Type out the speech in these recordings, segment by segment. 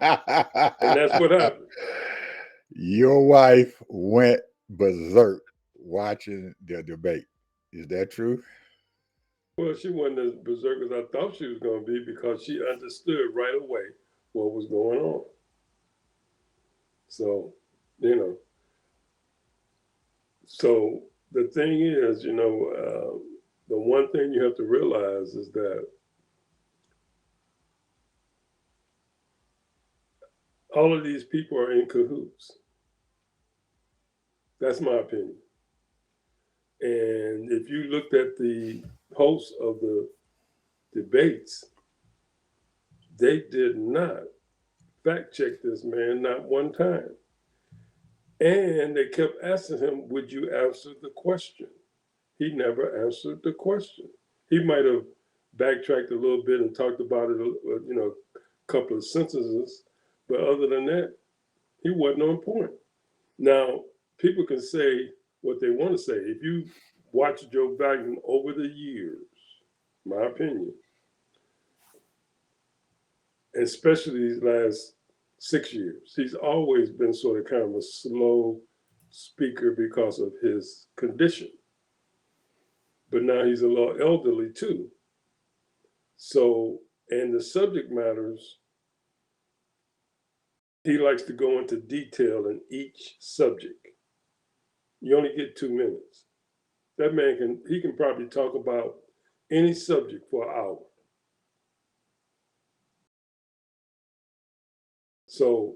And that's what happened. Your wife went berserk watching the debate. Is that true? Well, she wasn't as berserk as I thought she was going to be because she understood right away what was going on. So, you know, so the thing is, the one thing you have to realize is that all of these people are in cahoots. That's my opinion. And if you looked at the hosts of the debates, they did not fact check this man not one time. And they kept asking him, would you answer the question? He never answered the question. He might have backtracked a little bit and talked about it, a couple of sentences, but other than that, he wasn't on point. Now, people can say what they want to say. If you watch Joe Biden over the years, my opinion, especially these last 6 years, he's always been sort of kind of a slow speaker because of his condition. But now he's a little elderly too. So, and the subject matters, he likes to go into detail in each subject. You only get 2 minutes. That man he can probably talk about any subject for an hour. So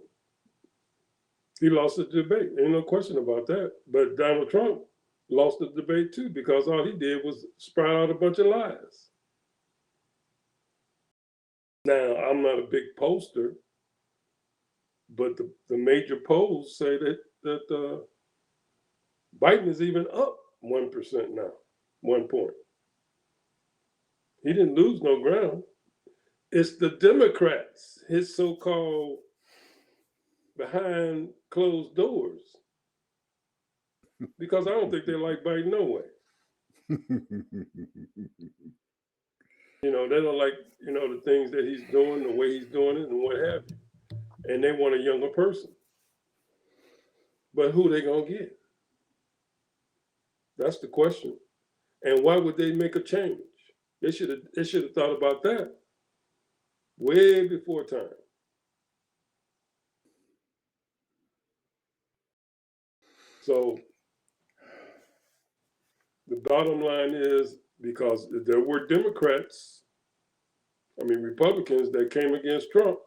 he lost the debate. Ain't no question about that. But Donald Trump lost the debate too because all he did was sprout out a bunch of lies. Now, I'm not a big pollster, but the major polls say that Biden is even up 1% now, 1 point. He didn't lose no ground. It's the Democrats, his so-called behind closed doors, because I don't think they like Biden no way. They don't like, the things that he's doing, the way he's doing it, and what have you. And they want a younger person. But who they gonna get? That's the question. And why would they make a change? They should have thought about that way before time. So the bottom line is, because there were Republicans that came against Trump,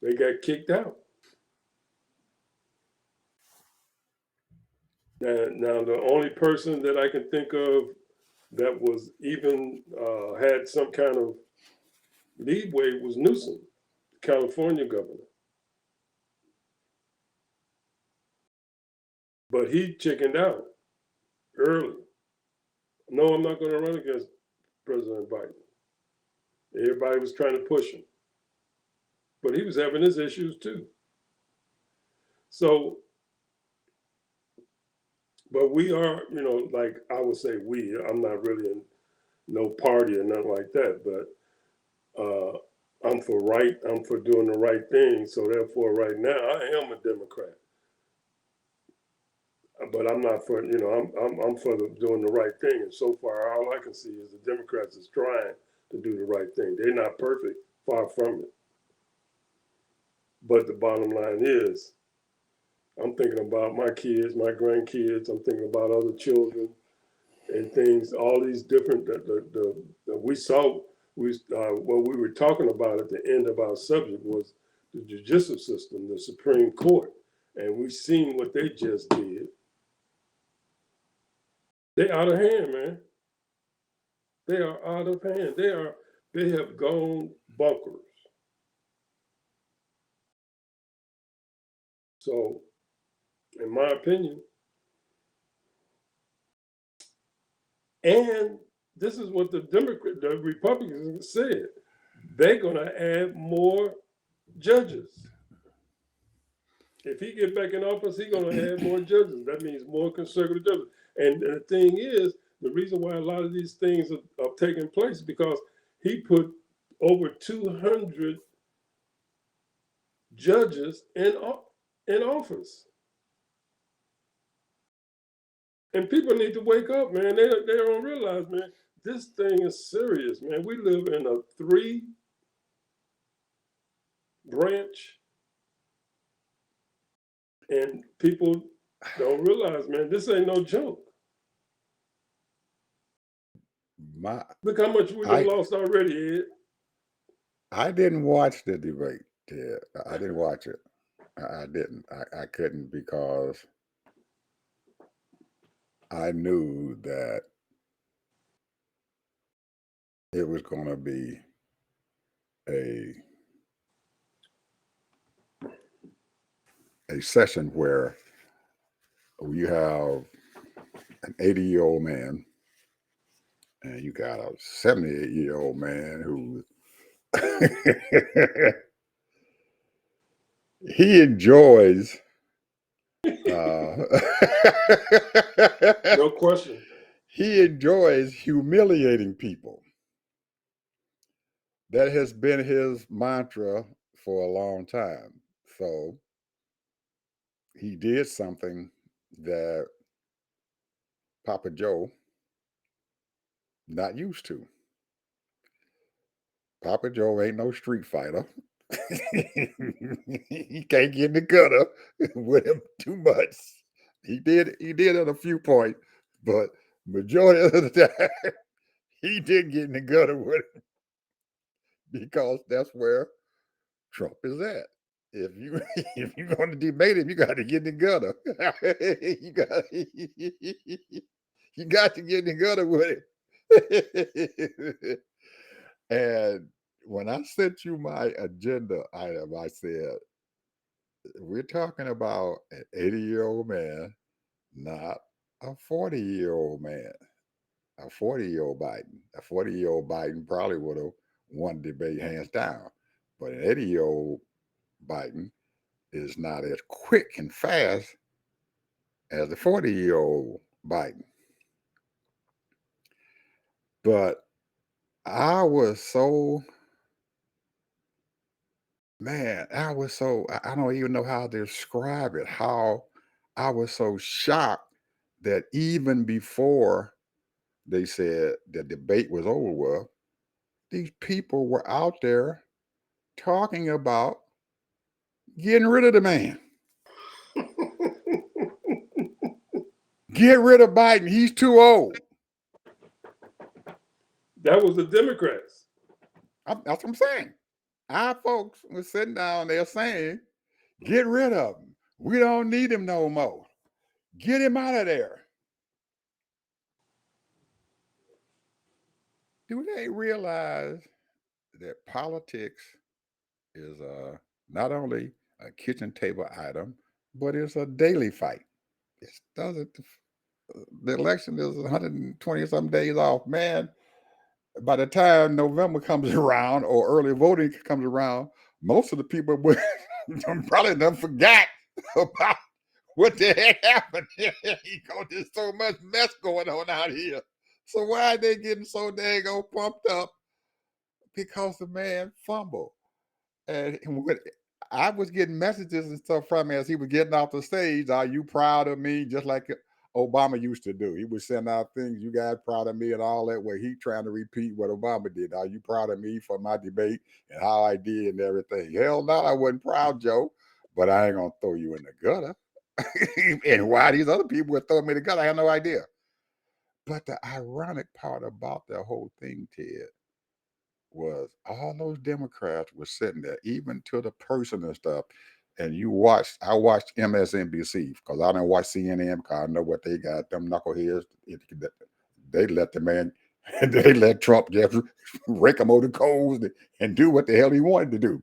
they got kicked out. Now the only person that I can think of that was even had some kind of leeway was Newsom, California governor. But he chickened out early. No, I'm not going to run against President Biden. Everybody was trying to push him. But he was having his issues too. So, but we are, like I would say I'm not really in no party or nothing like that, but I'm for doing the right thing. So therefore right now I am a Democrat. But I'm not for, I'm for doing the right thing. And so far, all I can see is the Democrats is trying to do the right thing. They're not perfect, far from it. But the bottom line is, I'm thinking about my kids, my grandkids. I'm thinking about other children and things. All these different we saw. What we were talking about at the end of our subject was the judicial system, the Supreme Court, and we've seen what they just did. They out of hand, man. They are out of hand. They have gone bonkers. So, in my opinion, and this is what the Republicans said, they're gonna add more judges. If he get back in office, he's gonna add more judges. That means more conservative judges. And the thing is, the reason why a lot of these things are taking place is because he put over 200 judges in office. And people need to wake up, man. They don't realize, man, this thing is serious, man. We live in a 3 branch, and people don't realize, man, this ain't no joke. My Look how much we done I lost already, Ed. I didn't watch the debate, Ted. I didn't watch it. I didn't. I couldn't because I knew that it was going to be a session where you have an 80-year-old man and you got a 78-year-old man who he enjoys No question. he enjoys humiliating people. That has been his mantra for a long time. So he did something that Papa Joe not used to. Papa Joe ain't no street fighter. He can't get in the gutter with him too much. He did at a few points, but majority of the time he didn't get in the gutter with him because that's where Trump is at. If you if you're going to debate him, you got to get in the gutter. you got you got to get in the gutter with him. And when I sent you my agenda item, I said we're talking about an 80-year-old man, not a 40-year-old man. A 40-year-old Biden. A 40-year-old Biden probably would have won the debate hands down. But an 80-year-old Biden is not as quick and fast as the 40-year-old Biden. But I was so, man, I don't even know how to describe it, how I was so shocked that even before they said the debate was over with, these people were out there talking about getting rid of the man. Get rid of Biden. He's too old. That was the Democrats. That's what I'm saying. Our folks were sitting down there saying, get rid of him. We don't need him no more. Get him out of there. Do they realize that politics is not only a kitchen table item, but it's a daily fight? It doesn't. The election is 120 some days off, man. By the time November comes around or early voting comes around, most of the people would probably never forgot about what the heck happened. There's so much mess going on out here. So why are they getting so dang pumped up? Because the man fumbled. And I was getting messages and stuff from him as he was getting off the stage. Are you proud of me? Just like Obama used to do. He would send out things, you guys proud of me and all that, where he trying to repeat what Obama did. Are you proud of me for my debate and how I did and everything? Hell no, I wasn't proud, Joe, but I ain't going to throw you in the gutter. And why these other people would throw me in the gutter, I have no idea. But the ironic part about the whole thing, Ted, was all those Democrats were sitting there, even to the person and stuff. And I watched MSNBC because I didn't watch CNN because I know what they got. Them knuckleheads, they let the man, they let Trump just rake him over the coals and do what the hell he wanted to do.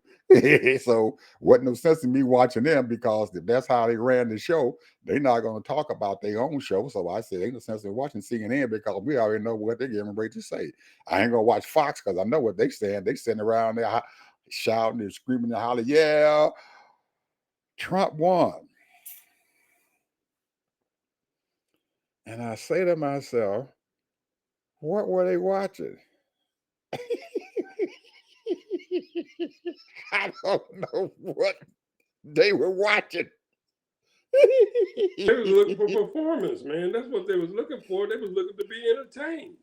So wasn't no sense in me watching them because if that's how they ran the show, they're not going to talk about their own show. So I said, ain't no sense in watching CNN because we already know what they're getting ready to say. I ain't gonna watch Fox because I know what they saying. They sitting around there shouting and screaming and hollering, yeah, Trump won. And I say to myself, what were they watching? I don't know what. They were watching. They was looking for performance, man. That's what they was looking for. They was looking to be entertained.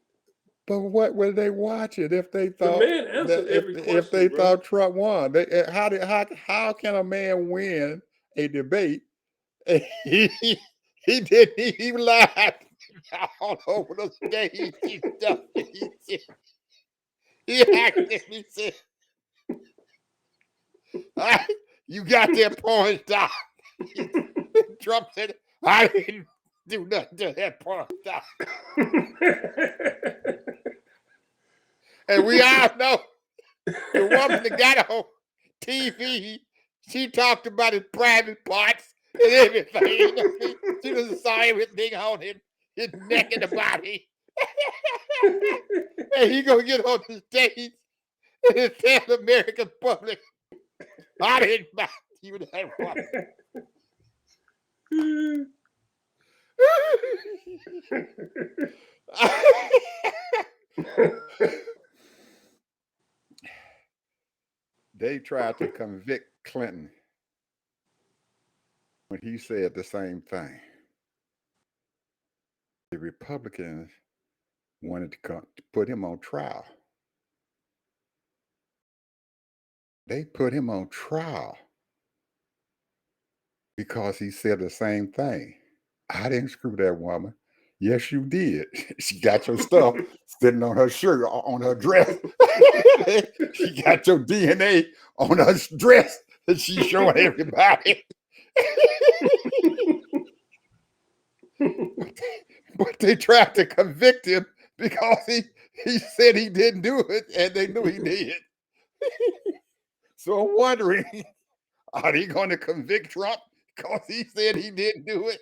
But what were they watching if they The thought man that answered every if question, they brother. thought Trump won? How can a man win a debate? And he didn't even laugh all over the stage. He asked him, he said, "Ah, you got that porn star." Trump said, "I didn't do nothing to that porn star." And we all know the woman that got on TV, she talked about his private parts and everything. She just saw everything on him, his neck and the body. And he gonna get on the stage and tell the American public, "I didn't buy you that woman." They tried to convict Clinton when he said the same thing. The Republicans wanted to put him on trial. They put him on trial because he said the same thing. "I didn't screw that woman." "Yes, you did." She got your stuff sitting on her shirt, on her dress. She got your DNA on her dress that she's showing everybody. But they tried to convict him because he said he didn't do it, and they knew he did. So I'm wondering, are they going to convict Trump because he said he didn't do it?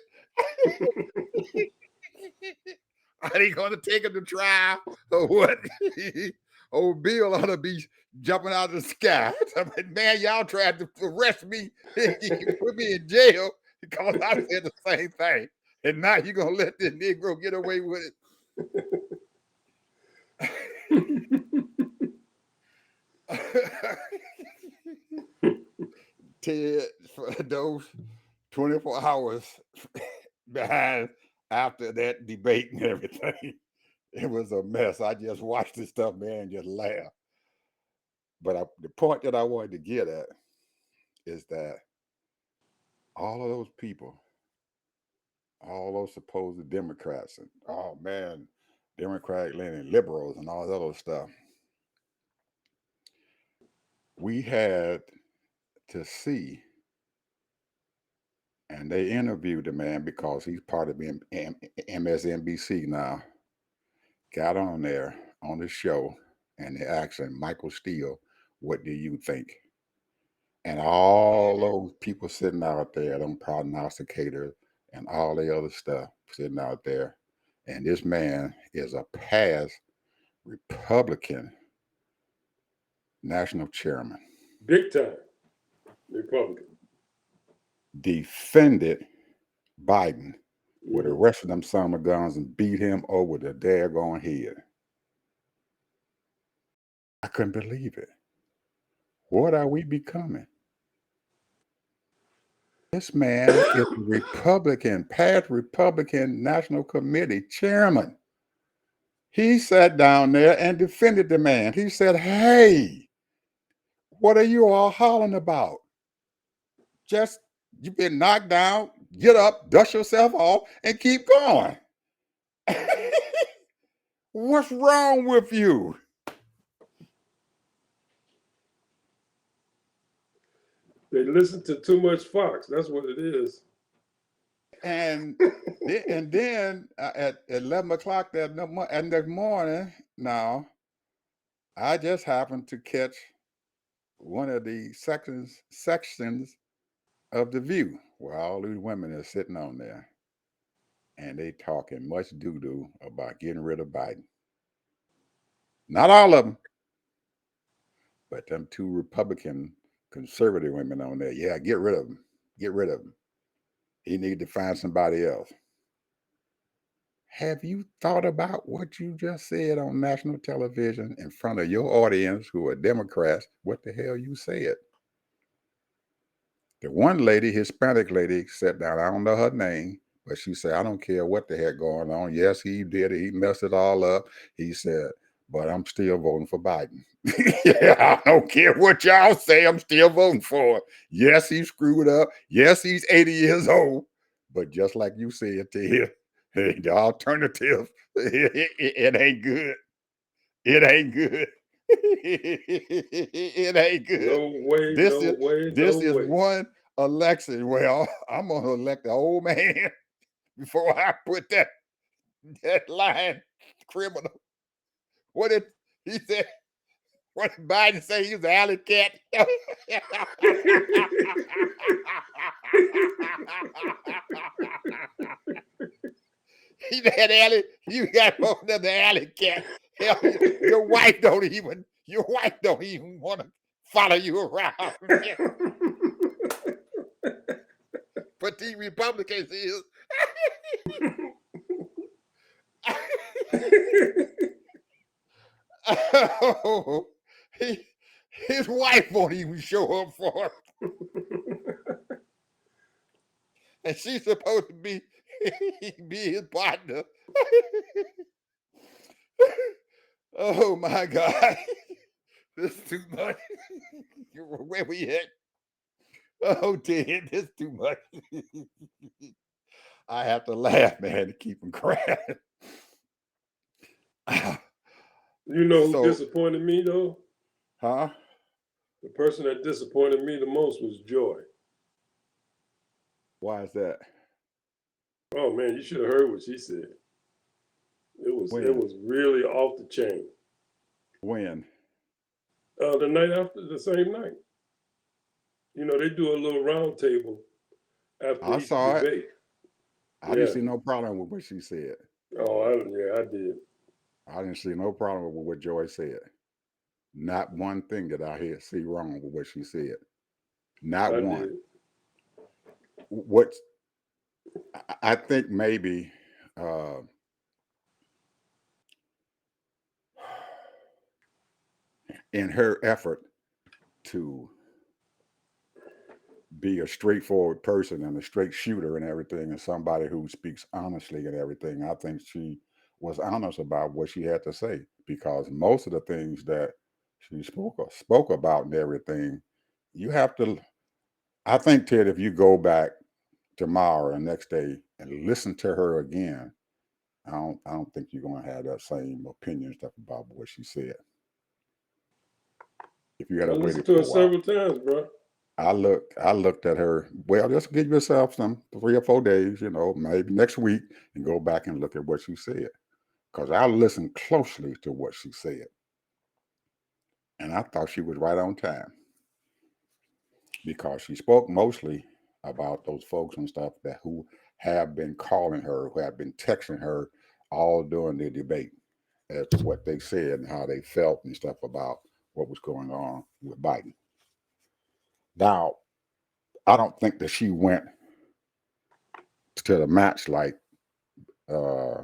Are they going to take him to trial or what? Old Bill ought to be jumping out of the sky. I mean, man, y'all tried to arrest me, put me in jail because I said the same thing. And now you're going to let this Negro get away with it. Ted, for those 24 hours behind after that debate and everything, it was a mess. I just watched this stuff, man, and just laugh. But the point that I wanted to get at is that all of those people, all those supposed Democrats, and oh man, Democratic leaning liberals and all that other stuff, we had to see, and they interviewed the man because he's part of MSNBC now, got on there on the show, and they asked him, "Michael Steele, what do you think?" And all those people sitting out there, them prognosticators and all the other stuff sitting out there. And this man is a past Republican national chairman, Big time Republican. defended Biden with the Mhm. rest of them summer guns and beat him over the daggone head. I couldn't believe it. What are we becoming? This man is a Republican, past Republican National Committee chairman. He sat down there and defended the man. He said, "Hey, what are you all hollering about? Just, you've been knocked down, get up, dust yourself off, and keep going." What's wrong with you? They listen to too much Fox. That's what it is. And then at 11 o'clock that next morning, now, I just happened to catch one of the sections of The View where all these women are sitting on there. And they talking much doo-doo about getting rid of Biden. Not all of them, but them two Republican conservative women on there. Yeah, get rid of him. Get rid of him. He need to find somebody else. Have you thought about what you just said on national television in front of your audience who are Democrats? What the hell you said? The one lady, Hispanic lady, sat down. I don't know her name, but she said, I don't care what the heck going on. Yes, he did it. He messed it all up. He said, but I'm still voting for Biden. Yeah, I don't care what y'all say. I'm still voting for him. Yes, he screwed up. Yes, he's 80 years old. But just like you said to him, the alternative, it ain't good. It ain't good. It ain't good. No way, This no is way, no this is way. one election. Well, I'm gonna elect the old man before I put that lying criminal. What did he say? What did Biden say? He was an alley cat. He that alley. You got another alley cat. Hell, your wife don't even. Your wife don't even want to follow you around. But these Republicans is. Oh, his wife won't even show up for him, and she's supposed to be his partner. Oh my God, this is too much. Where we at? Oh, Ted, this is too much. I have to laugh, man, to keep from crying. You know who So, disappointed me though? huh? The person that disappointed me the most was Joy. Why is that? Oh man, you should have heard what she said. It When? was really off the chain. When? The night after, the same night. You know, they do a little round table after I each saw it. debate. I didn't Yeah. see no problem with what she said. Oh, yeah, I did. I didn't see no problem with what Joy said. Not one thing that I see wrong with what she said. Not I one. did. What I think maybe uh, in her effort to be a straightforward person and a straight shooter and everything, and somebody who speaks honestly and everything, I think she was honest about what she had to say, because most of the things that she spoke about and everything, you have to. I think, Ted, if you go back tomorrow and next day and listen to her again, I don't think you're gonna have that same opinion stuff about what she said. If you had I waited listened to for it a while. several times, bro. I looked at her. Well, just give yourself some 3 or 4 days, maybe next week, and go back and look at what she said. Because I listened closely to what she said, and I thought she was right on time, because she spoke mostly about those folks and stuff that who have been calling her, who have been texting her all during the debate as to what they said and how they felt and stuff about what was going on with Biden. Now, I don't think that she went to the match like uh,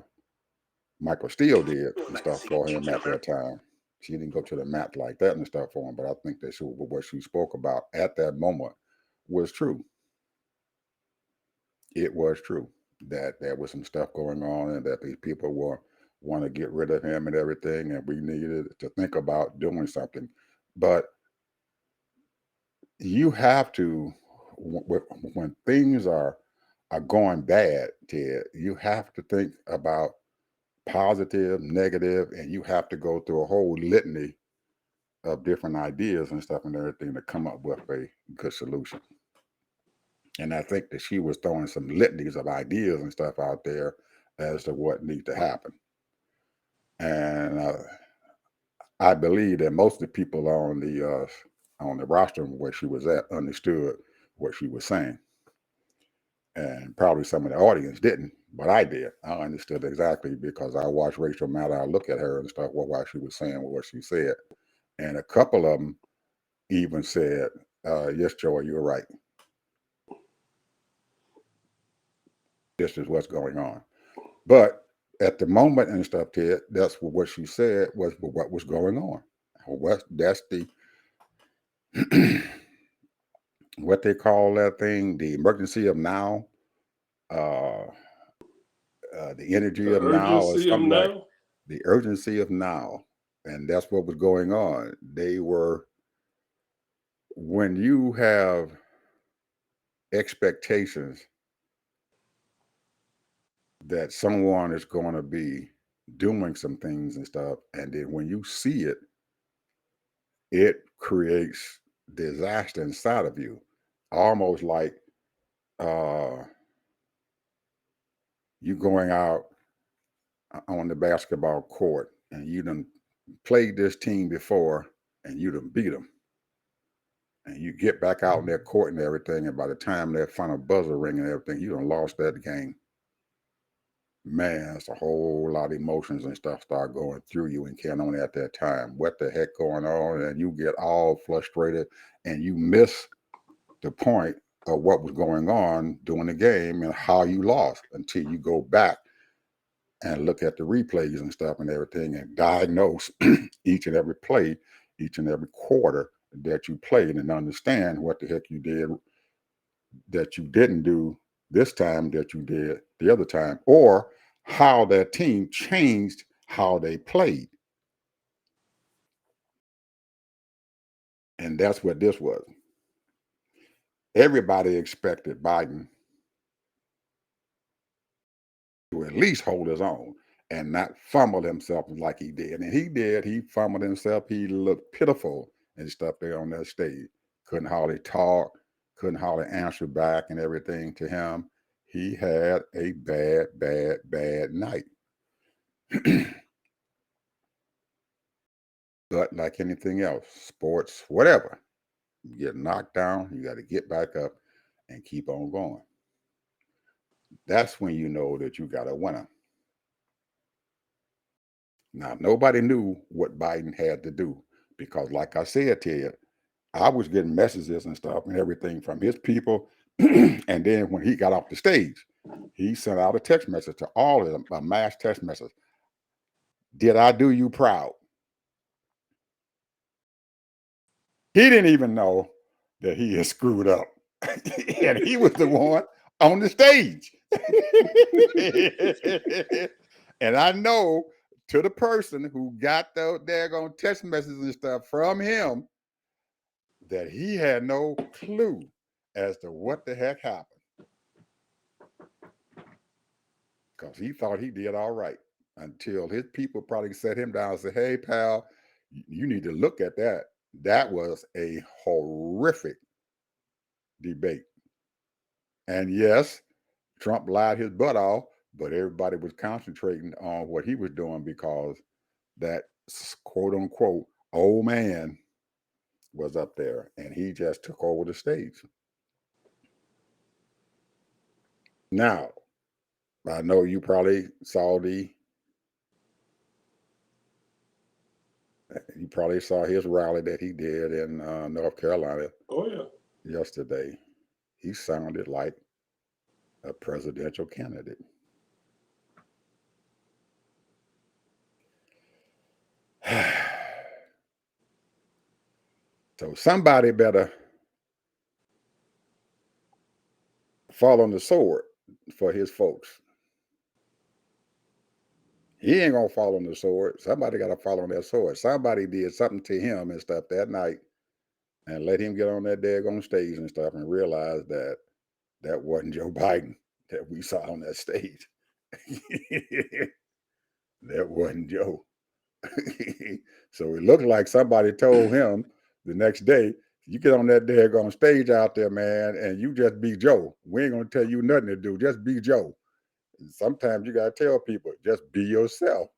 Michael Steele did and stuff for him at that time. She didn't go to the match like that and stuff for him, but I think that what she spoke about at that moment was true. It was true that there was some stuff going on and that these people were want to get rid of him and everything, and we needed to think about doing something. But you have to, when things are going bad, Ted, you have to think about positive, negative, and you have to go through a whole litany of different ideas and stuff and everything to come up with a good solution. And I think that she was throwing some litanies of ideas and stuff out there as to what needs to happen. And I believe that most of the people on the roster where she was at understood what she was saying, and probably some of the audience didn't, but I did. I understood exactly, because I watched Rachel Maddow look at her and stuff while she was saying what she said, and a couple of them even said, "Yes, Joy, you're right. This is what's going on." But at the moment and stuff, Ted, that's what she said was what was going on. That's the what they call that thing, the emergency of now, uh, the energy The of now, or urgency of something like now. the urgency of now. And that's what was going on. They were, when you have expectations that someone is going to be doing some things and stuff, and then when you see it, it creates disaster inside of you, almost like uh, you going out on the basketball court and you done played this team before and you done beat them, and you get back out in that court and everything, and by the time that final buzzer ring and everything, you done lost that game. Man, it's a whole lot of emotions and stuff start going through you and can't only at that time. What the heck going on? And you get all frustrated and you miss the point of what was going on during the game and how you lost until you go back and look at the replays and stuff and everything and diagnose each and every play, each and every quarter that you played, and understand what the heck you did that you didn't do this time that you did the other time, or how that team changed how they played. And that's what this was. Everybody expected Biden to at least hold his own and not fumble himself like he did. And he did. He fumbled himself. He looked pitiful and stuff there on that stage. Couldn't hardly talk, couldn't hardly answer back and everything to him. He had a bad, bad, bad night. But like anything else, sports, whatever, you get knocked down, you got to get back up and keep on going. That's when you know that you got a winner. Now, nobody knew what Biden had to do because, like I said to you, I was getting messages and stuff and everything from his people. And then when he got off the stage, he sent out a text message to all of them, a mass text message. Did I do you proud? He didn't even know that he had screwed up. And he was the one on the stage. And I know, to the person who got those daggone text messages and stuff from him, that he had no clue as to what the heck happened. Because he thought he did all right until his people probably sat him down and said, hey, pal, you need to look at that. That was a horrific debate. And yes, Trump lied his butt off, but everybody was concentrating on what he was doing because that quote unquote old man was up there and he just took over the stage. Now, I know you probably saw his rally that he did in North Carolina Oh yeah. yesterday. He sounded like a presidential candidate. So somebody better fall on the sword for his folks. He ain't gonna fall on the sword. Somebody got to fall on that sword. Somebody did something to him and stuff that night, and let him get on that daggone stage and stuff, and realize that that wasn't Joe Biden that we saw on that stage. That wasn't Joe. So it looked like somebody told him the next day, you get on that daggone stage out there, man, and you just be Joe. We ain't gonna tell you nothing to do. Just be Joe. And sometimes you gotta tell people, just be yourself.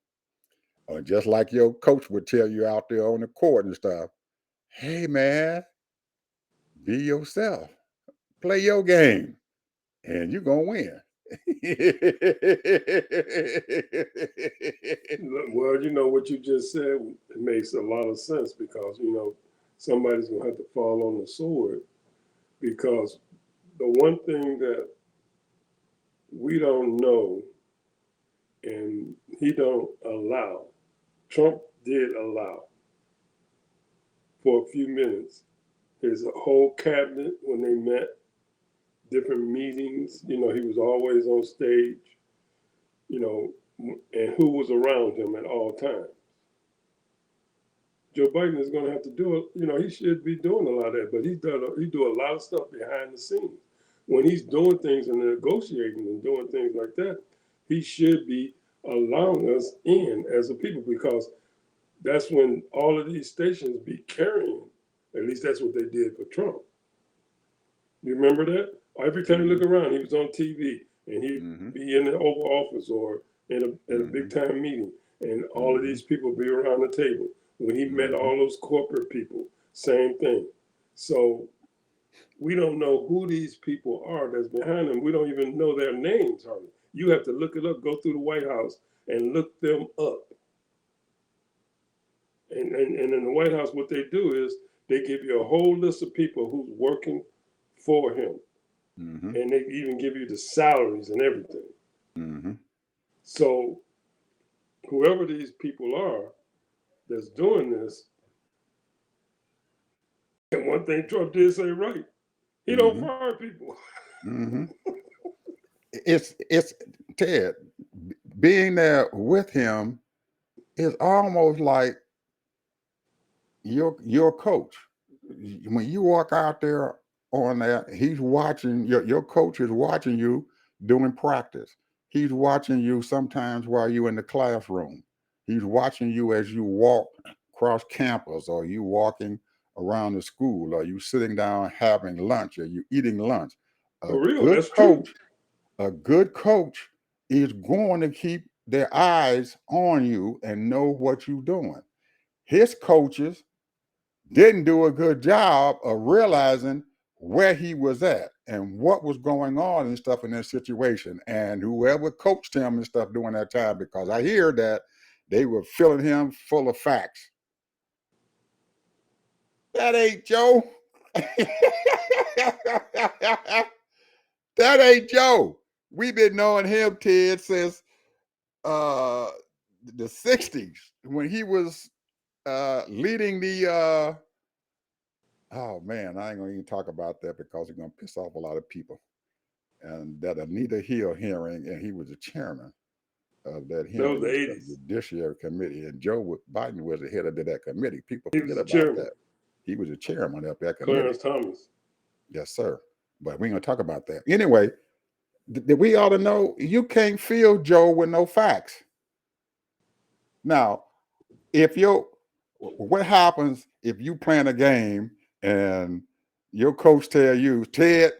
Or just like your coach would tell you out there on the court and stuff, hey man, be yourself. Play your game and you're gonna win. Well, what you just said, it makes a lot of sense because somebody's gonna have to fall on the sword because the one thing that we don't know and he don't allow, Trump did allow for a few minutes his whole cabinet when they met, different meetings. You know, he was always on stage. You know, and who was around him at all times. Joe Biden is going to have to do it. You know, he should be doing a lot of that, but he do a lot of stuff behind the scenes. When he's doing things and negotiating and doing things like that, he should be allowing us in as a people because that's when all of these stations be carrying. At least that's what they did for Trump. You remember that? Every time you look around, he was on TV and he'd be in the Oval Office or at a big time meeting, and all of these people be around the table. When he met all those corporate people, same thing. So we don't know who these people are that's behind them. We don't even know their names, hardly. You have to look it up, go through the White House and look them up. And in the White House, what they do is they give you a whole list of people who's working for him. And they even give you the salaries and everything. So whoever these people are that's doing this, and one thing Trump did say right, he don't fire people. It's Ted being there with him is almost like your coach. When you walk out there on that, he's watching your coach is watching you doing practice. He's watching you sometimes while you're in the classroom. He's watching you as you walk across campus, or you walking around the school, or you sitting down having lunch, or you eating lunch. A For real, good that's coach, true. a good coach is going to keep their eyes on you and know what you're doing. His coaches didn't do a good job of realizing where he was at and what was going on and stuff in that situation. And whoever coached him and stuff during that time, because I hear that they were filling him full of facts. That ain't Joe. That ain't Joe. We've been knowing him, Ted, since the 60s when he was leading the oh man, I ain't gonna even talk about that because it's gonna piss off a lot of people. And that Anita Hill hearing, and he was the chairman of that That was hearing the and stuff, 80s. the Judiciary Committee, and Biden was the head of that committee. People He was forget the about chairman, that. He was the chairman of that committee. Clarence Thomas. Yes, sir. But we ain't gonna talk about that anyway. We ought to know you can't feel Joe with no facts. Now, if what happens if you playing a game and your coach tell you, Ted,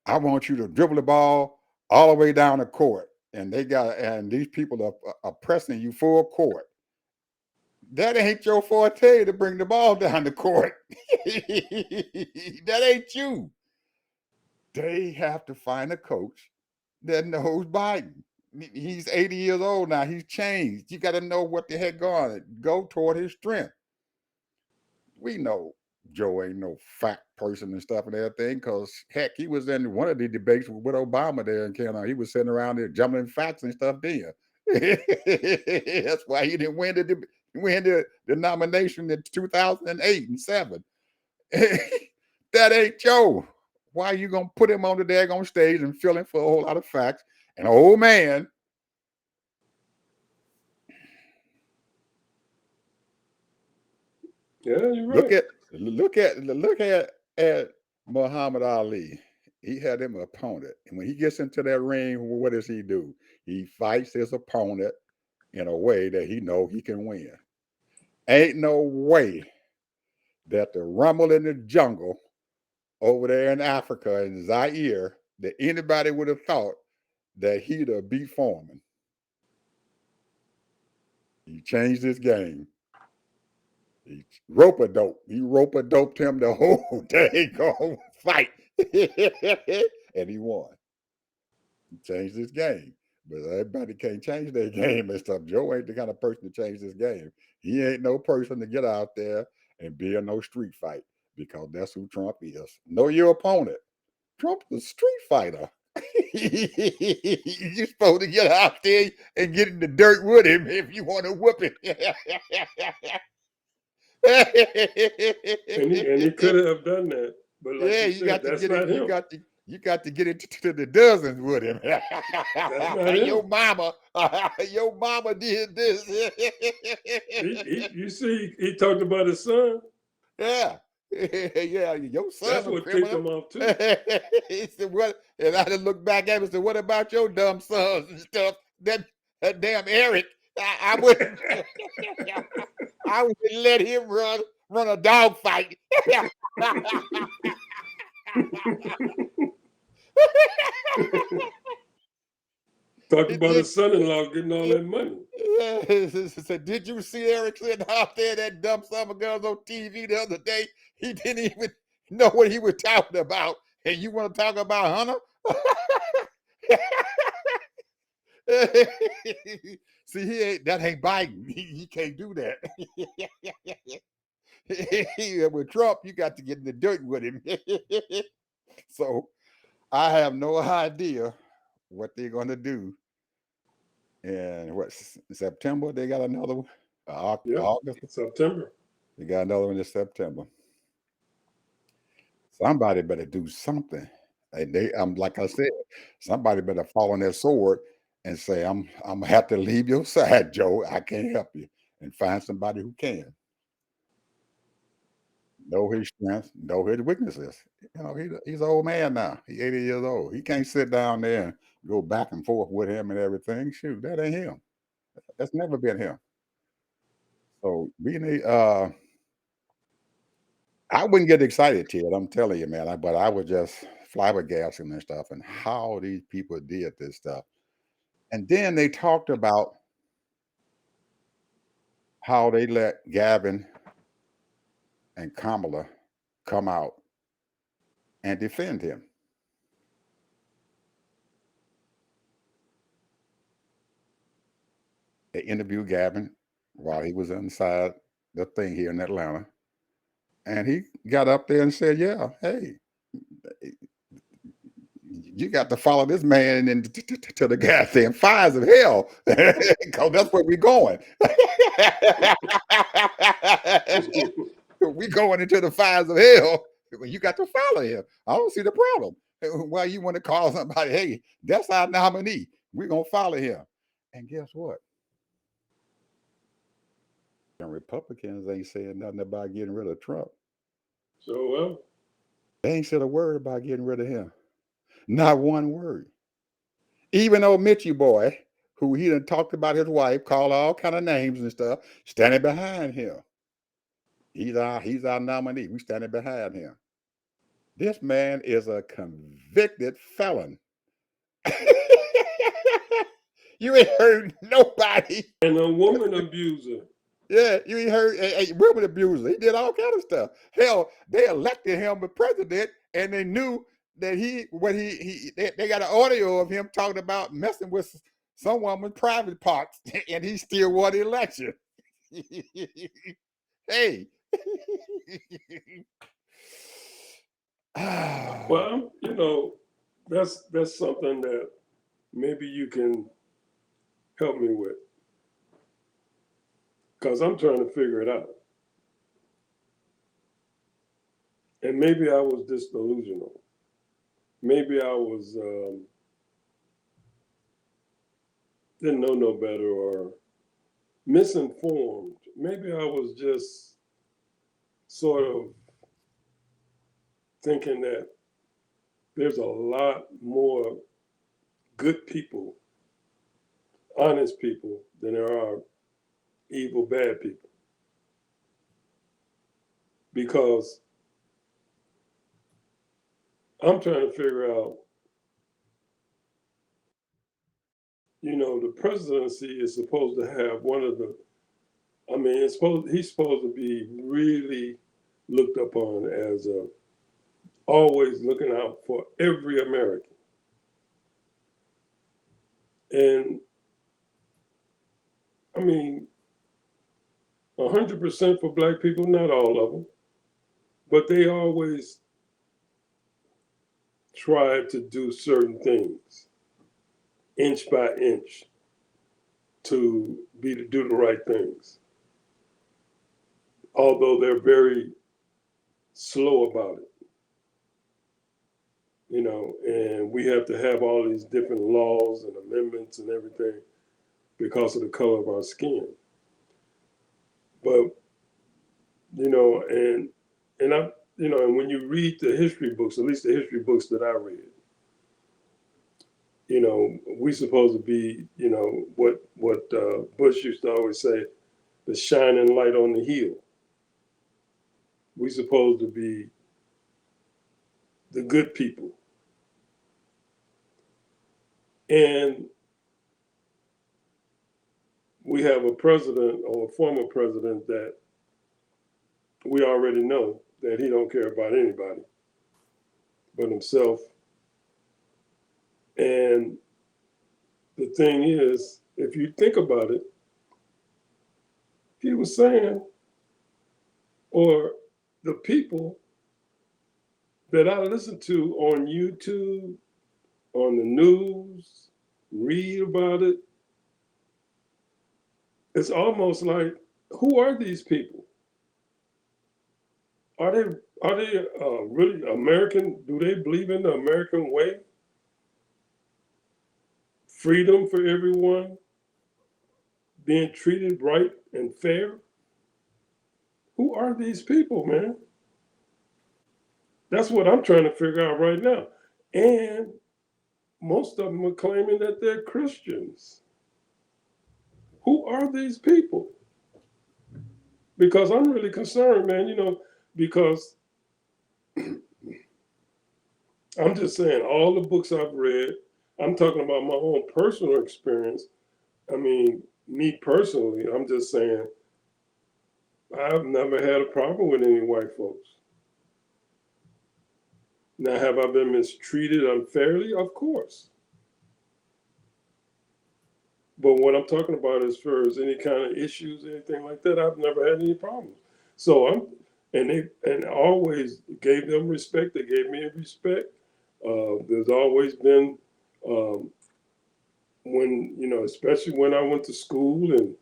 I want you to dribble the ball all the way down the court, and these people are pressing you full court. That ain't your forte to bring the ball down the court. That ain't you. They have to find a coach that knows Biden. He's 80 years old now. He's changed. You got to know what the heck going on. Go toward his strength. We know Joe ain't no fat person and stuff and everything, because heck, he was in one of the debates with Obama there in Canada. He was sitting around there jumbling facts and stuff then. That's why he didn't win the nomination in 2008 and 7. That ain't Joe. Why you gonna put him on the daggone stage and fill him for a whole lot of facts? An old man. Yeah, you're Look right. at Muhammad Ali. He had him an opponent, and when he gets into that ring, what does he do? He fights his opponent in a way that he know he can win. Ain't no way that the rumble in the jungle over there in Africa in Zaire that anybody would have thought that he'd have beat Foreman. He changed his game. He rope-a-doped him the whole daggone fight. And he won. He changed his game. But everybody can't change their game and stuff. Joe ain't the kind of person to change his game. He ain't no person to get out there and be in no street fight, because that's who Trump is. Know your opponent. Trump's a street fighter. You're supposed to get out there and get in the dirt with him if you want to whoop him. And he could have done that, but like Yeah, you you said, got to that's get it. not him. You got to get into to the dozens with him. That's not him. Your mama, your mama did this. You see, he talked about his son. Yeah, yeah. Your son That's a what ticked criminal. him off too. He said, "What?" And I just looked back at him and said, "What about your dumb sons and stuff? That damn Eric, I wouldn't, I wouldn't let him run a dog fight." Talked He about did. his son-in-law getting all that money. Said, did you see Eric sitting out there that dumb son of a guns on TV the other day? He didn't even know what he was talking about. And you want to talk about Hunter? See, that ain't Biden. He can't do that. With Trump, you got to get in the dirt with him. So I have no idea what they're going to do. And what, September? They got another one. Yeah, August. September. They got another one in September. Somebody better do something. And like I said, somebody better fall on their sword and say, I'm gonna have to leave your side, Joe. I can't help you. And find somebody who can. Know his strengths, know his weaknesses. You know, he's an old man now. He's 80 years old. He can't sit down there and go back and forth with him and everything. Shoot, that ain't him. That's never been him. So I wouldn't get excited, Ted. I'm telling you, man. But I was just flabbergasting and stuff, and how these people did this stuff. And then they talked about how they let Gavin and Kamala come out and defend him. They interviewed Gavin while he was inside the thing here in Atlanta, and he got up there and said, "Yeah, hey, you got to follow this man to the goddamn fires of hell, because that's where we're going. We going into the fires of hell. You got to follow him. I don't see the problem. Why you want to call somebody? Hey, that's our nominee. We're gonna follow him. And guess what? And Republicans ain't saying nothing about getting rid of Trump. So well, They ain't said a word about getting rid of him. Not one word. Even old Mitchie boy, who he done talked about his wife, called all kind of names and stuff, standing behind him. He's our nominee. We standing behind him. This man is a convicted felon. You ain't heard nobody. and a woman abuser. Yeah, you ain't heard a women abuser. He did all kind of stuff. Hell, they elected him the president, and they knew that they got an audio of him talking about messing with some woman's private parts, and he still won the election. Hey. Well, that's something that maybe you can help me with, because I'm trying to figure it out. And maybe I was disillusional. Maybe I was didn't know no better or misinformed. Maybe I was just sort of thinking that there's a lot more good people, honest people, than there are evil, bad people. Because I'm trying to figure out, the presidency is supposed to have one of the, he's supposed to be really looked upon as always looking out for every American. And I mean, 100% for black people, not all of them, but they always try to do certain things inch by inch to do the right things. although they're very slow about it, and we have to have all these different laws and amendments and everything because of the color of our skin. But, and I, and when you read the history books, at least the history books that I read, we supposed to be, what Bush used to always say, the shining light on the hill. We supposed to be the good people. And we have a president or a former president that we already know that he don't care about anybody but himself. And the thing is, if you think about it, he was saying, or the people that I listen to on YouTube, on the news, read about it, it's almost like, who are these people? Are they really American? Do they believe in the American way? Freedom for everyone, being treated right and fair? Who are these people, man? That's what I'm trying to figure out right now. And most of them are claiming that they're Christians. Who are these people? Because I'm really concerned, man, because I'm just saying, all the books I've read, I'm talking about my own personal experience. I mean, me personally, I'm just saying, I've never had a problem with any white folks. Now, have I been mistreated unfairly? Of course. But what I'm talking about as far as any kind of issues, anything like that, I've never had any problems. So and always gave them respect. They gave me respect. There's always been, especially when I went to school and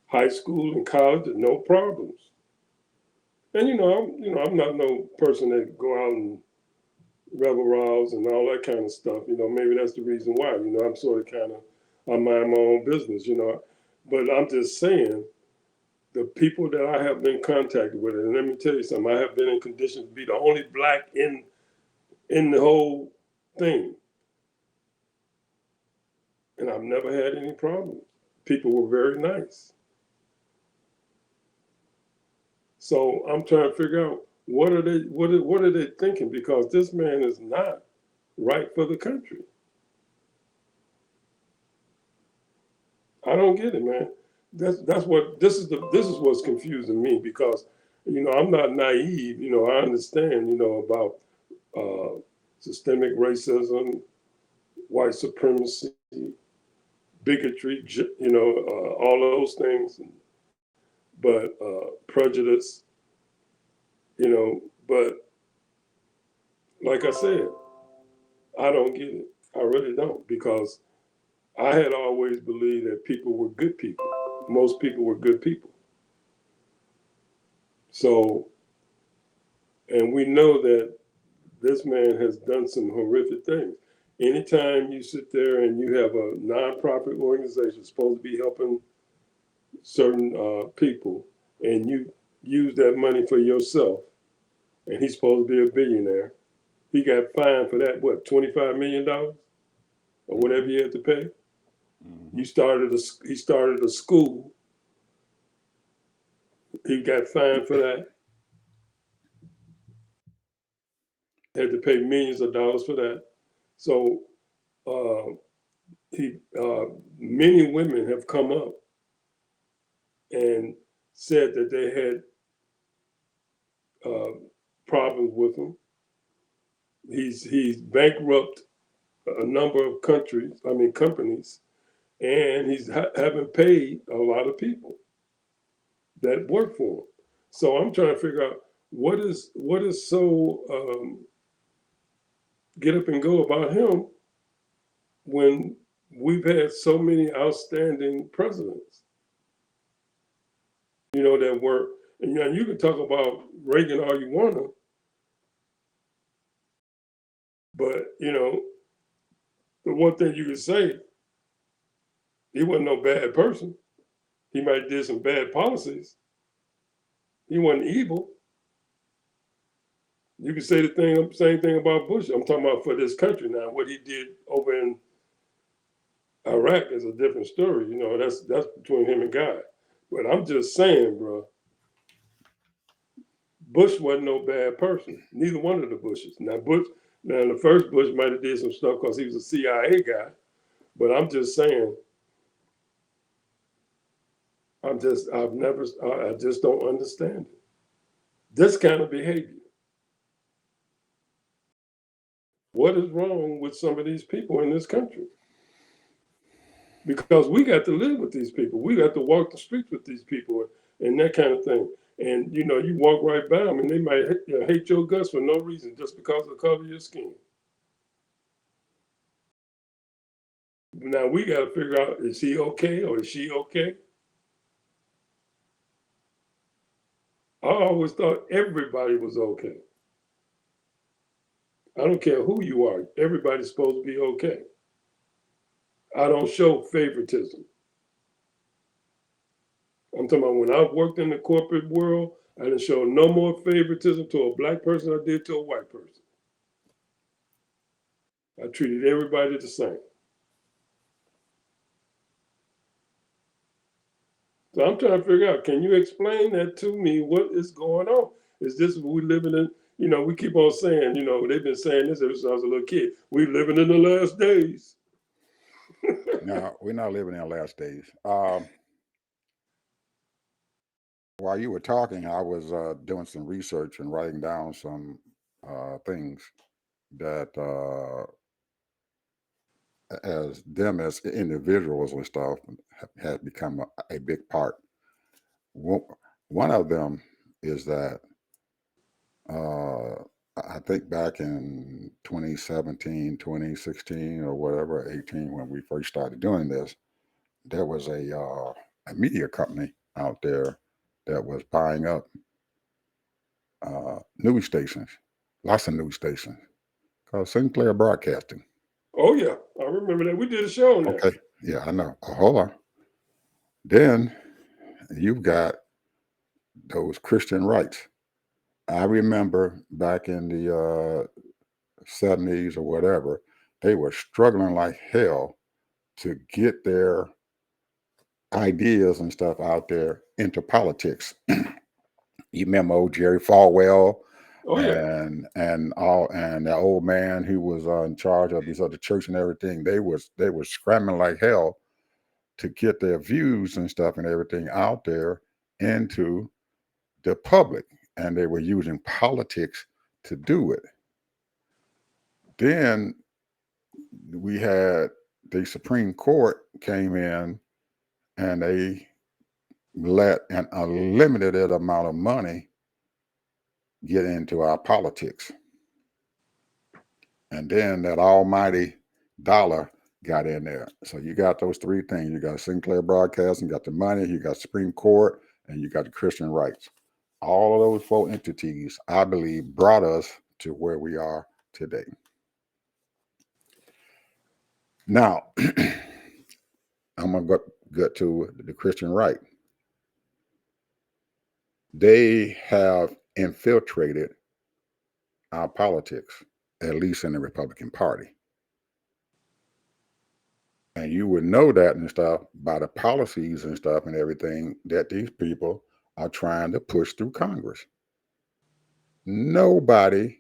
high school and college, no problems. And I'm not no person that go out and rebel rouse and all that kind of stuff. Maybe that's the reason why. I'm sort of kind of, I mind my own business. But I'm just saying, the people that I have been contacted with, and let me tell you something, I have been in conditions to be the only black in the whole thing, and I've never had any problems. People were very nice. So I'm trying to figure out what are they thinking, because this man is not right for the country. I don't get it, man. This is what's confusing me, because I'm not naive. I understand about systemic racism, white supremacy, bigotry, all those things, but prejudice, but like I said, I don't get it. I really don't, because I had always believed that people were good people. Most people were good people. So, and we know that this man has done some horrific things. Anytime you sit there and you have a nonprofit organization supposed to be helping certain people, and you use that money for yourself, and he's supposed to be a billionaire, he got fined for that, what, $25 million or whatever you had to pay? Mm-hmm. He started a school. He got fined for that. Had to pay millions of dollars for that. So many women have come up and said that they had problems with him. He's bankrupt a number of companies, and he's haven't paid a lot of people that work for him. So I'm trying to figure out what is so get up and go about him when we've had so many outstanding presidents, that were And you can talk about Reagan all you want to, but the one thing you can say, he wasn't no bad person. He might have did some bad policies. He wasn't evil. You can say the same thing about Bush. I'm talking about for this country now. What he did over in Iraq is a different story. That's between him and God. But I'm just saying, bro, Bush wasn't no bad person. Neither one of the Bushes. Now the first Bush might have did some stuff because he was a CIA guy. But I'm just saying, I just don't understand it. This kind of behavior. What is wrong with some of these people in this country? Because we got to live with these people. We got to walk the streets with these people and that kind of thing. And you walk right by them and they might hate your guts for no reason just because of the color of your skin. Now we got to figure out, is he okay or is she okay? I always thought everybody was okay. I don't care who you are. Everybody's supposed to be okay. I don't show favoritism. I'm talking about when I worked in the corporate world, I didn't show no more favoritism to a black person than I did to a white person. I treated everybody the same. So I'm trying to figure out, can you explain that to me? What is going on? Is this we living in, we keep on saying, they've been saying this ever since I was a little kid. We living in the last days. No, we're not living in the last days. While you were talking, I was doing some research and writing down some things that, as them as individuals and stuff, had become a big part. One of them is that uh, I think back in 2017, 2016, or whatever, 18, when we first started doing this, there was a media company out there that was buying up news stations, lots of news stations, called Sinclair Broadcasting. Oh yeah, I remember that. We did a show on that. Okay, yeah, I know. Oh, hold on. Then you've got those Christian rights. I remember back in the 70s or whatever, they were struggling like hell to get their ideas and stuff out there into politics. You remember old Jerry Falwell Oh yeah. and the old man who was in charge of these other church and everything. They were scrambling like hell to get their views and stuff and everything out there into the public, and they were using politics to do it. Then we had the Supreme Court came in and they let an unlimited amount of money get into our politics. And then that almighty dollar got in there. So you got those three things. You got Sinclair Broadcasting, you got the money, you got Supreme Court, and you got the Christian rights. All of those four entities, I believe, brought us to where we are today. Now, I'm going to get to the Christian right. They have infiltrated our politics, at least in the Republican Party. And you would know that and stuff by the policies and stuff and everything that these people are trying to push through Congress. Nobody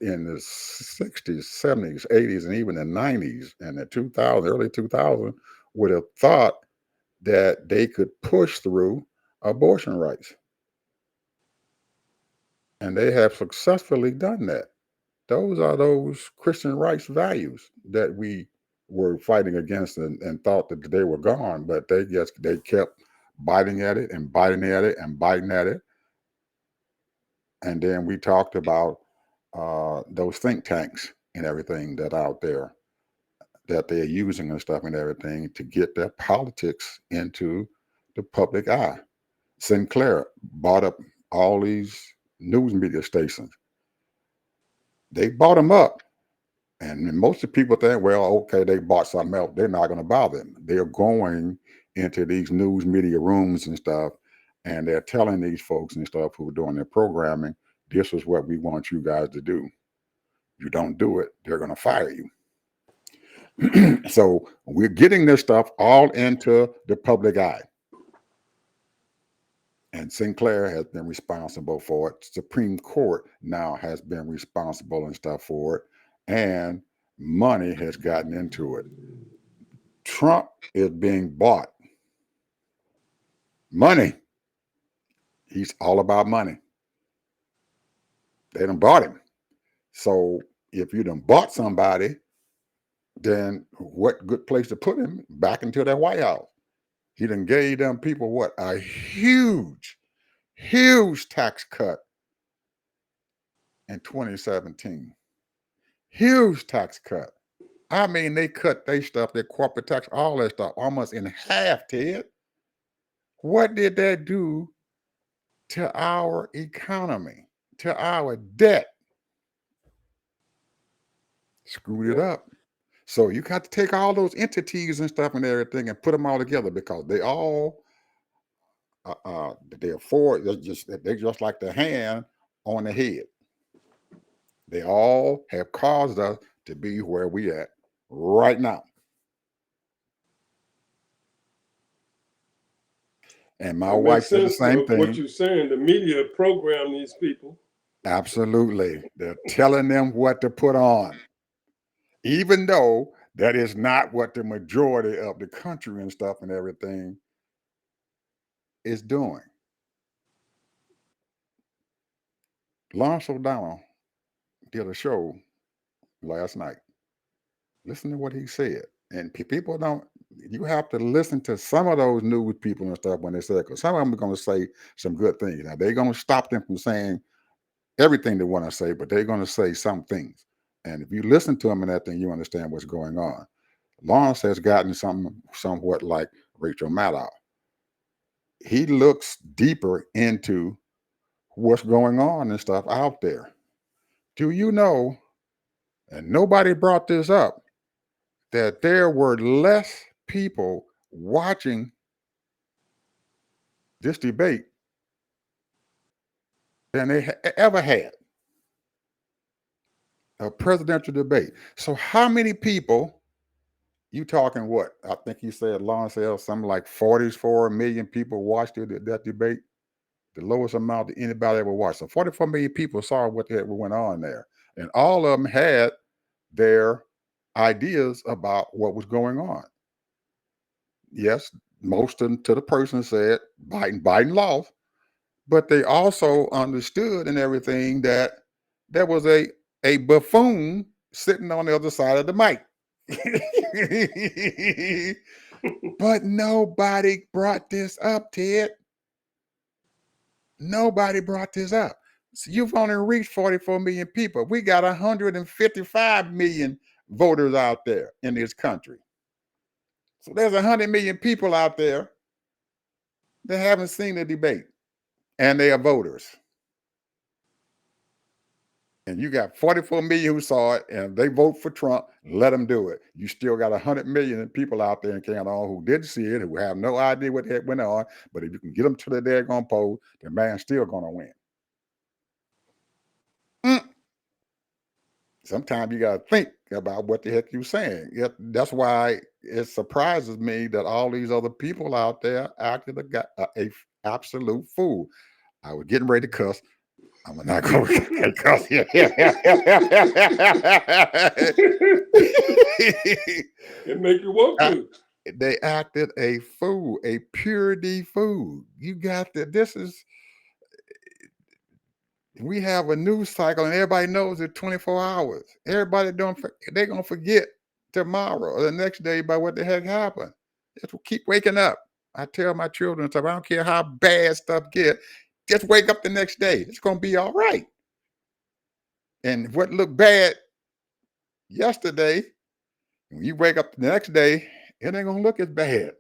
in the 60s, 70s, 80s, and even the 90s and the 2000s, early 2000s would have thought that they could push through abortion rights. And they have successfully done that. Those are those Christian rights values that we were fighting against and thought that they were gone, but they kept biting at it and biting at it and biting at it. And then we talked about those think tanks and everything that out there that they're using and stuff and everything to get their politics into the public eye. Sinclair bought up all these news media stations. They bought them up. And most of the people think, well, okay, they bought something else. They're not going to bother them. They're going into these news media rooms and stuff, and they're telling these folks and stuff who are doing their programming, this is what we want you guys to do. You don't do it, they're going to fire you. So we're getting this stuff all into the public eye. And Sinclair has been responsible for it. Supreme Court now has been responsible and stuff for it. And money has gotten into it. Trump is being bought. Money. He's all about money. They done bought him. So if you done bought somebody, then what good place to put him? Back into that White House. He done gave them people what? A huge tax cut in 2017. Huge tax cut. I mean, they cut their stuff, their corporate tax, all that stuff, almost in half, Ted. What did that do to our economy, to our debt? Screwed it up. So you got to take all those entities and stuff and everything and put them all together, because they all, they're just like the hand on the head. They all have caused us to be where we at right now. And my wife said the same thing. What you're saying, the media program these people. Absolutely. They're telling them what to put on, even though that is not what the majority of the country and stuff and everything is doing. Lawrence O'Donnell did a show last night. Listen to what he said. And people don't, you have to listen to some of those news people and stuff when they say it, because some of them are going to say some good things. Now, they're going to stop them from saying everything they want to say, but they're going to say some things. And if you listen to them and that thing, you understand what's going on. Lawrence has gotten somewhat like Rachel Maddow. He looks deeper into what's going on and stuff out there. Do you know, and nobody brought this up, that there were less people watching this debate than they ever had? A presidential debate. So how many people, you talking what? I think you said, Lawrence said something like 44 million people watched that debate. The lowest amount that anybody ever watched. So 44 million people saw what went on there. And all of them had their ideas about what was going on. Yes, most of them to the person said Biden lost, but they also understood and everything that there was a buffoon sitting on the other side of the mic. But nobody brought this up, Ted. Nobody brought this up. So you've only reached 44 million people. We got 155 million voters out there in this country. So there's 100 million people out there that haven't seen the debate, and they are voters. And you got 44 million who saw it, and they vote for Trump. Let them do it. You still got 100 million people out there in Canada who didn't see it, who have no idea what the heck went on. But if you can get them to the daggone poll, the man's still going to win. Sometimes you got to think about what the heck you're saying. That's why it surprises me that all these other people out there acted a absolute fool. I was getting ready to cuss. I'm not going to cuss here. It make you want to. They acted a fool, a purity fool. You got that. We have a news cycle, and everybody knows it's 24 hours. Everybody they're gonna forget tomorrow or the next day about what the heck happened. Just keep waking up. I tell my children stuff. I don't care how bad stuff get. Just wake up the next day. It's gonna be all right. And what looked bad yesterday, when you wake up the next day, it ain't gonna look as bad.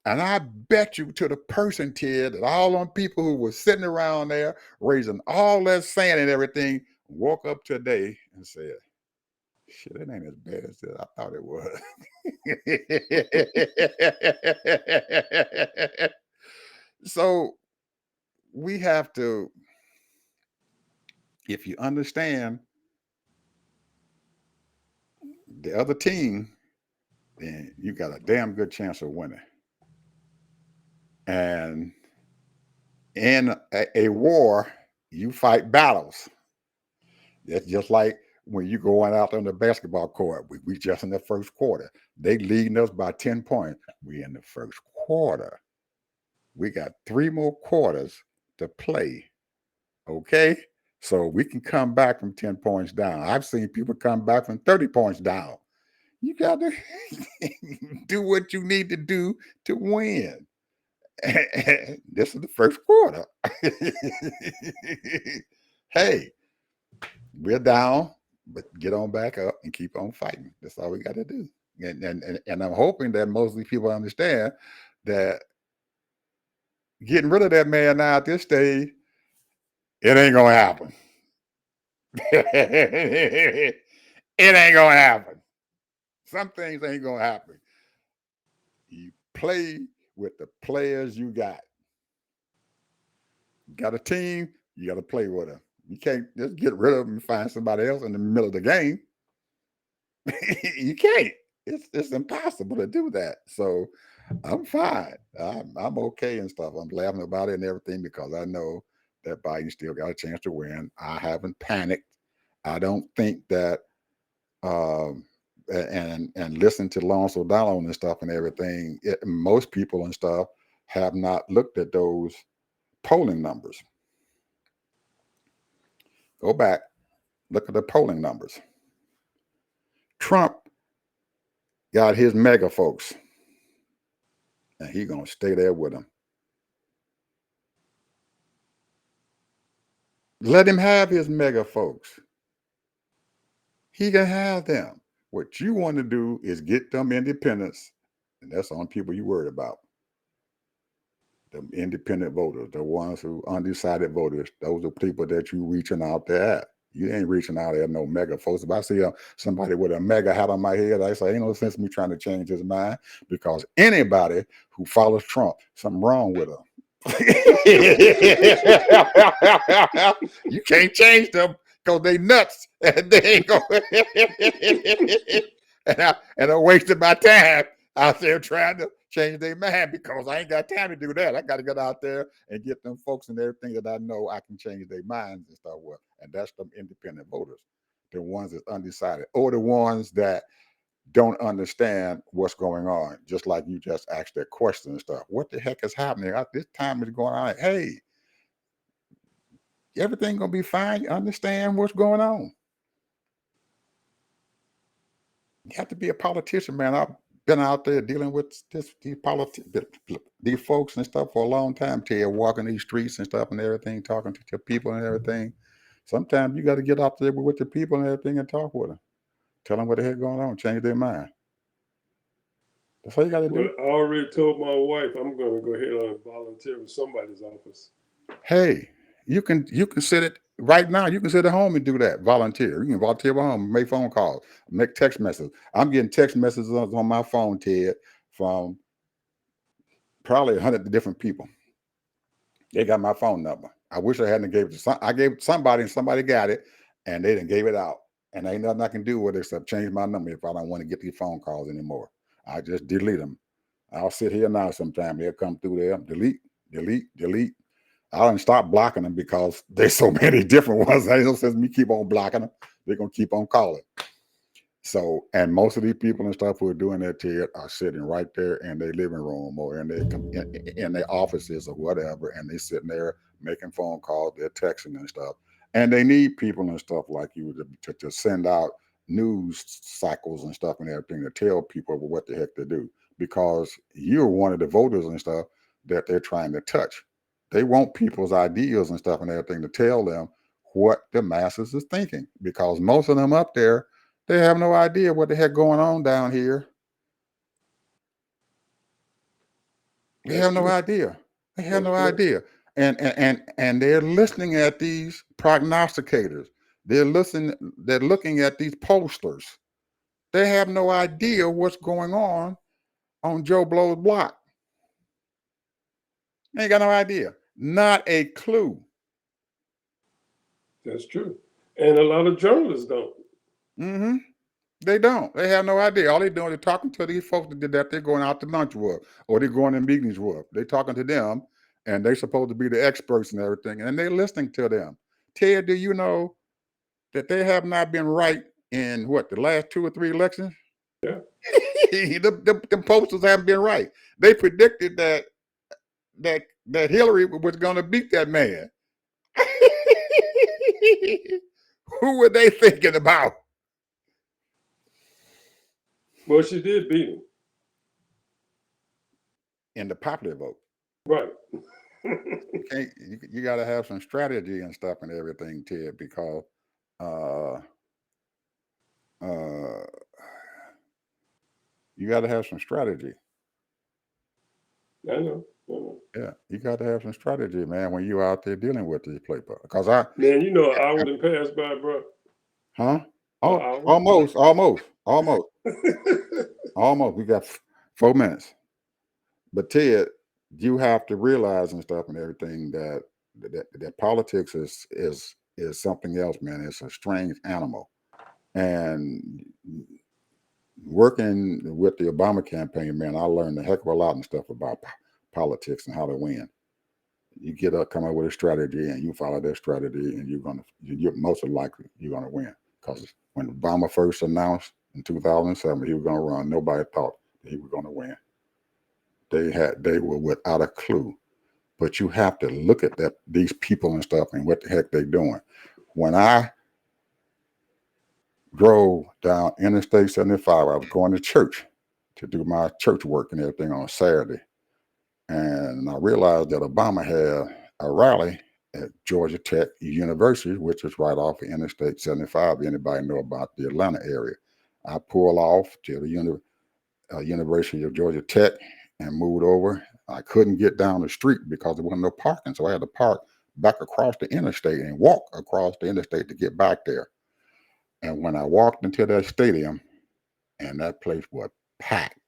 And I bet you to the person, Ted, that all them people who were sitting around there raising all that sand and everything woke up today and said, shit, it ain't as bad as I thought it was. So we have to, if you understand the other team, then you got a damn good chance of winning. And in a war, you fight battles. That's just like when you going out on the basketball court. We just in the first quarter. They leading us by 10 points. We in the first quarter. We got 3 more quarters to play. Okay? So we can come back from 10 points down. I've seen people come back from 30 points down. You got to do what you need to do to win. This is the first quarter. Hey, we're down, but get on back up and keep on fighting. That's all we got to do. And I'm hoping that most of these people understand that getting rid of that man now at this stage, it ain't gonna happen. It ain't gonna happen. Some things ain't gonna happen. You play with the players you got. You got a team, you got to play with them. You can't just get rid of them and find somebody else in the middle of the game. You can't. It's impossible to do that. So I'm fine. I'm okay and stuff. I'm laughing about it and everything because I know that Biden still got a chance to win. I haven't panicked. I don't think that and listen to Lawrence O'Donnell and stuff and everything. Most people and stuff have not looked at those polling numbers. Go back, look at the polling numbers. Trump got his mega folks, and he gonna stay there with them. Let him have his mega folks. He can have them. What you want to do is get them independents, and that's the only people you worried about. The independent voters, the ones who undecided voters, those are people that you reaching out there at. You ain't reaching out at no mega folks. If I see somebody with a mega hat on my head, I say, ain't no sense in me trying to change his mind because anybody who follows Trump, something wrong with them. You can't change them because they nuts and they ain't going. And I'm wasting my time out there trying to change their mind because I ain't got time to do that. I got to get out there and get them folks and everything that I know I can change their minds and stuff with. And that's them independent voters, the ones that's undecided, or the ones that don't understand what's going on. Just like you just asked that question and stuff. What the heck is happening? This time is going on. Hey, everything gonna be fine. You understand what's going on. You have to be a politician, man. I've been out there dealing with these folks and stuff for a long time. Ted, walking these streets and stuff and everything, talking to people and everything. Sometimes you got to get out there with the people and everything and talk with them. Tell them what the heck going on. Change their mind. That's all you got to Well, do. I already told my wife I'm going to go ahead and volunteer with somebody's office. Hey, you can sit it right now. You can sit at home and do that. Volunteer. You can volunteer at home, make phone calls, make text messages. I'm getting text messages on my phone, Ted, from probably 100 different people. They got my phone number. I wish I hadn't gave it to I gave it to somebody and somebody got it and they didn't gave it out. And ain't nothing I can do with it except change my number if I don't want to get these phone calls anymore. I just delete them. I'll sit here now sometime. They'll come through there, delete, delete, delete. I don't stop blocking them because there's so many different ones. Ain't no sense me keep on blocking them. They're gonna keep on calling. So, and most of these people and stuff who are doing that, Ted, are sitting right there in their living room or in their offices or whatever, and they're sitting there making phone calls, they're texting and stuff. And they need people and stuff like you to send out news cycles and stuff and everything to tell people what the heck to do because you're one of the voters and stuff that they're trying to touch. They want people's ideas and stuff and everything to tell them what the masses is thinking because most of them up there, they have no idea what the heck going on down here. They have That's no true. idea. They have That's no correct. idea. And they're listening at these prognosticators. They're looking at these pollsters. They have no idea what's going on Joe Blow's block. They ain't got no idea. Not a clue. That's true. And a lot of journalists don't. Mm-hmm. They don't. They have no idea. All they're doing is talking to these folks that they're going out to lunch with or they're going to meetings with. They're talking to them and they're supposed to be the experts and everything. And they're listening to them. Ted, do you know that they have not been right in the last 2 or 3 elections? Yeah. The posters haven't been right. They predicted that Hillary was going to beat that man. Who were they thinking about? Well, she did beat him. In the popular vote. Right. You got to have some strategy and stuff and everything, Ted, because uh, uh, you got to have some strategy. I know. Yeah, you got to have some strategy, man, when you're out there dealing with these people. Because Man, you know, an hour done passed by, bro. huh? An Oh, hour. almost. We got 4 minutes. But Ted, you have to realize and stuff and everything that politics is something else, man. It's a strange animal. And working with the Obama campaign, man, I learned a heck of a lot and stuff about politics and how to win. You come up with a strategy and you follow that strategy, and you're most likely you're gonna win. Because when Obama first announced in 2007 he was gonna run, nobody thought that he was gonna win. They were without a clue. But you have to look at these people and stuff and what the heck they're doing. When I drove down Interstate 75, I was going to church to do my church work and everything on a Saturday. And I realized that Obama had a rally at Georgia Tech University, which is right off of Interstate 75. Anybody know about the Atlanta area? I pulled off to the University of Georgia Tech and moved over. I couldn't get down the street because there wasn't no parking, so I had to park back across the interstate and walk across the interstate to get back there. And when I walked into that stadium, and that place was packed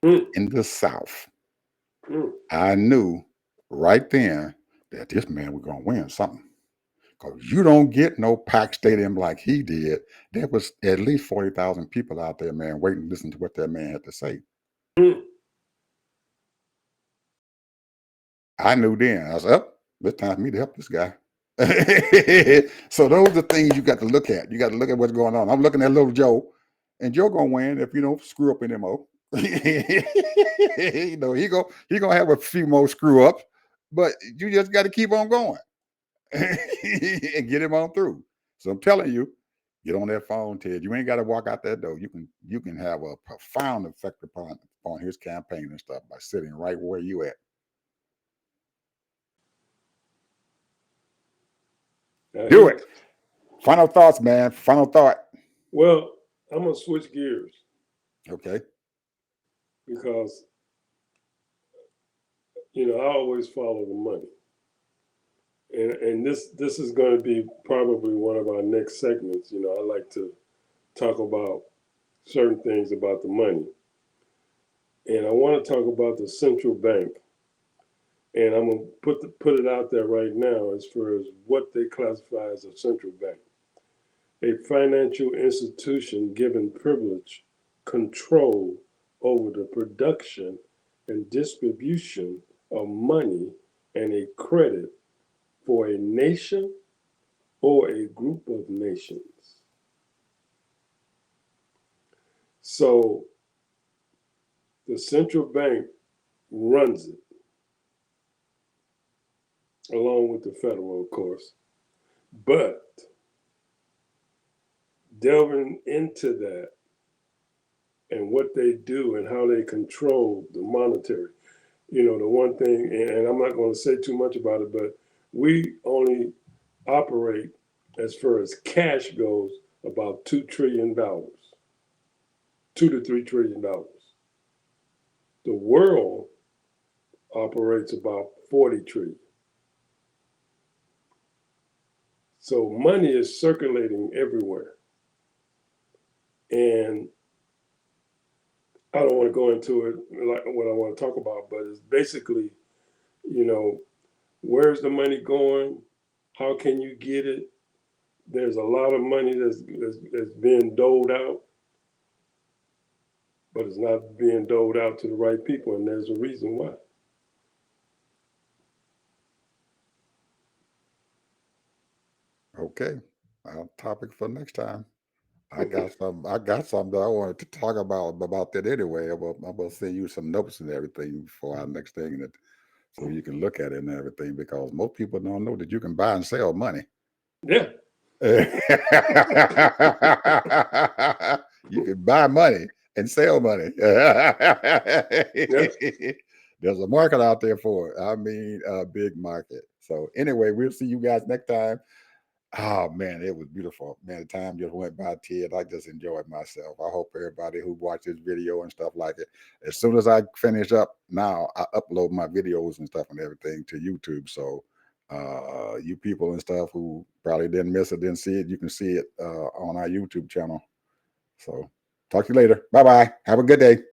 in the South, I knew right then that this man was going to win something. Because you don't get no packed stadium like he did. There was at least 40,000 people out there, man, waiting to listen to what that man had to say. I knew then. I was up. It's time for me to help this guy. So those are things you got to look at. You got to look at what's going on. I'm looking at little Joe, and Joe gonna win if you don't screw up anymore. He gonna have a few more screw ups, but you just got to keep on going and get him on through. So I'm telling you, get on that phone, Ted. You ain't got to walk out that door. You can have a profound effect upon his campaign and stuff by sitting right where you at. Do it. Final thoughts, man. Final thought. Well, I'm gonna switch gears. Okay. Because I always follow the money, and this is going to be probably one of our next segments. I like to talk about certain things about the money, and I want to talk about the central bank. And I'm gonna put it out there right now as far as what they classify as a central bank. A financial institution given privilege, control over the production and distribution of money and a credit for a nation or a group of nations. So the central bank runs it, along with the federal, of course. But delving into that and what they do and how they control the monetary. The one thing, and I'm not going to say too much about it, but we only operate, as far as cash goes, about $2 trillion, $2 to $3 trillion. The world operates about 40 trillion. So money is circulating everywhere. And I don't want to go into it like what I want to talk about, but it's basically, where's the money going? How can you get it? There's a lot of money that's being doled out, but it's not being doled out to the right people, and there's a reason why. Okay, our topic for next time. I got some. I got something that I wanted to talk about that anyway. I'm gonna send you some notes and everything for our next thing, so you can look at it and everything. Because most people don't know that you can buy and sell money. Yeah. You can buy money and sell money. Yeah. There's a market out there for it. I mean, a big market. So anyway, we'll see you guys next time. Oh man, it was beautiful. Man, the time just went by, Ted. I just enjoyed myself. I hope everybody who watched this video and stuff like it. As soon as I finish up now, I upload my videos and stuff and everything to YouTube. So you people and stuff who probably didn't miss it, didn't see it, you can see it on our YouTube channel. So talk to you later. Bye-bye. Have a good day.